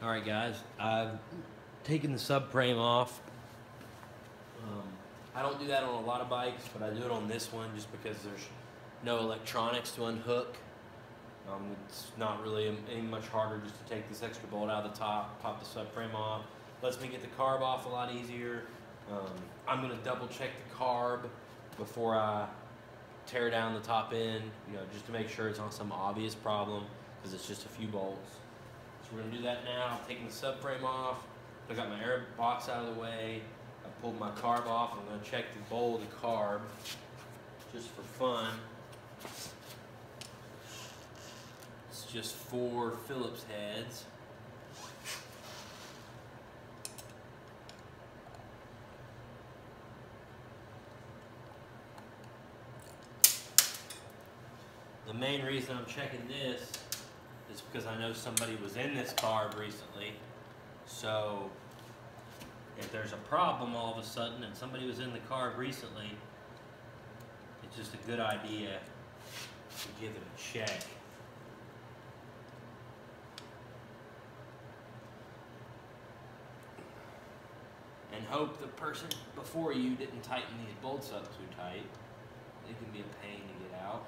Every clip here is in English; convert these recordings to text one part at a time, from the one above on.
Alright guys, I've taken the subframe off. I don't do that on a lot of bikes, but I do it on this one just because there's no electronics to unhook. It's not really any much harder just to take this extra bolt out of the top, pop the subframe off. Lets me get the carb off a lot easier. I'm going to double check the carb before I tear down the top end, just to make sure it's not some obvious problem, because it's just a few bolts. So we're going to do that now. I'm taking the subframe off. I got my air box out of the way. I pulled my carb off. I'm going to check the bowl of the carb just for fun. It's just 4 Phillips heads. The main reason I'm checking this is because I know somebody was in this carb recently. So if there's a problem all of a sudden and somebody was in the carb recently, it's just a good idea to give it a check. And hope the person before you didn't tighten these bolts up too tight. They can be a pain to get out.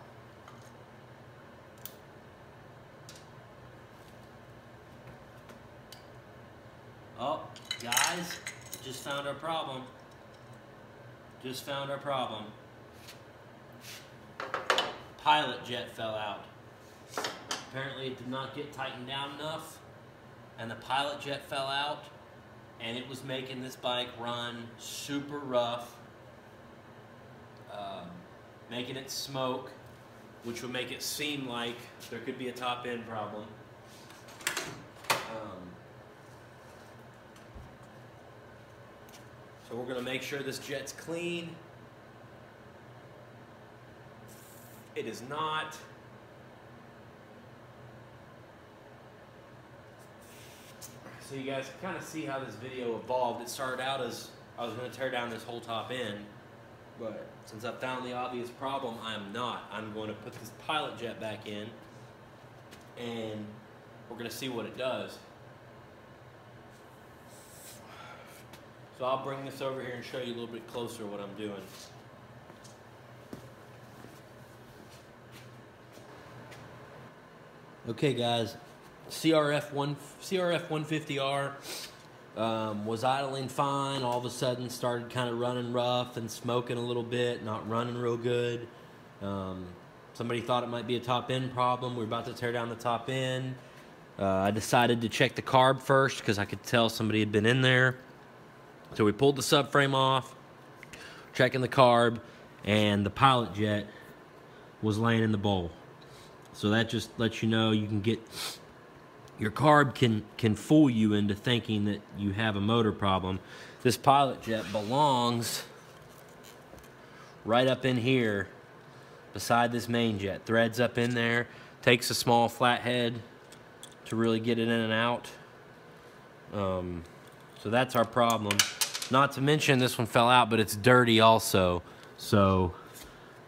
Oh, guys, just found our problem. Just found our problem. Pilot jet fell out. Apparently it did not get tightened down enough, and the pilot jet fell out, and it was making this bike run super rough, making it smoke, which would make it seem like there could be a top end problem. So we're going to make sure this jet's clean. It is not. So you guys can kind of see how this video evolved. It started out as I was going to tear down this whole top end, but since I found the obvious problem, I am not. I'm going to put this pilot jet back in, and we're going to see what it does. So I'll bring this over here and show you a little bit closer what I'm doing. Okay guys, CRF150R was idling fine. All of a sudden started kind of running rough and smoking a little bit, not running real good. Somebody thought it might be a top end problem. We're about to tear down the top end. I decided to check the carb first because I could tell somebody had been in there. So we pulled the subframe off, checking the carb, and the pilot jet was laying in the bowl. So that just lets you know you can get, your carb can fool you into thinking that you have a motor problem. This pilot jet belongs right up in here beside this main jet. Threads up in there, takes a small flathead to really get it in and out. So that's our problem. Not to mention this one fell out, but it's dirty also. So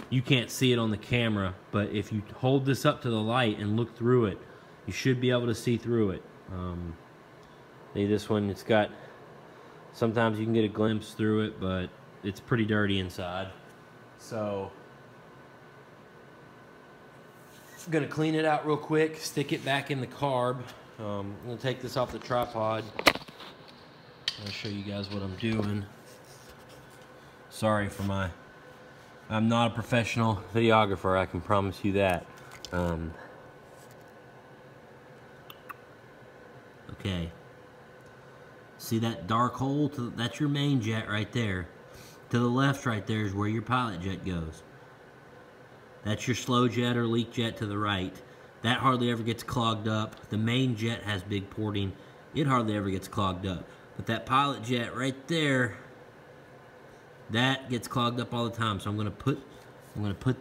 you can't see it on the camera, but if you hold this up to the light and look through it, you should be able to see through it. This one, it's got, sometimes you can get a glimpse through it, but it's pretty dirty inside. So I'm gonna clean it out real quick, stick it back in the carb. I'm gonna take this off the tripod. I'll show you guys what I'm doing. Sorry for I'm not a professional videographer, I can promise you that. Okay. See that dark hole? That's your main jet right there. To the left right there is where your pilot jet goes. That's your slow jet or leak jet to the right. That hardly ever gets clogged up. The main jet has big porting. It hardly ever gets clogged up. But that pilot jet right there, that gets clogged up all the time. So I'm gonna put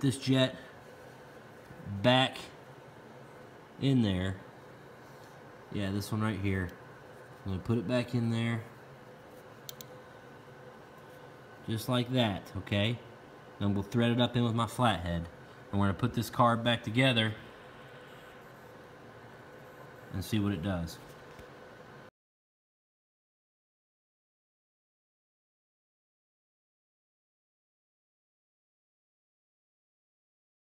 this jet back in there. Yeah, this one right here. I'm gonna put it back in there. Just like that, okay? Then we'll thread it up in with my flathead. And we're gonna put this carb back together and see what it does.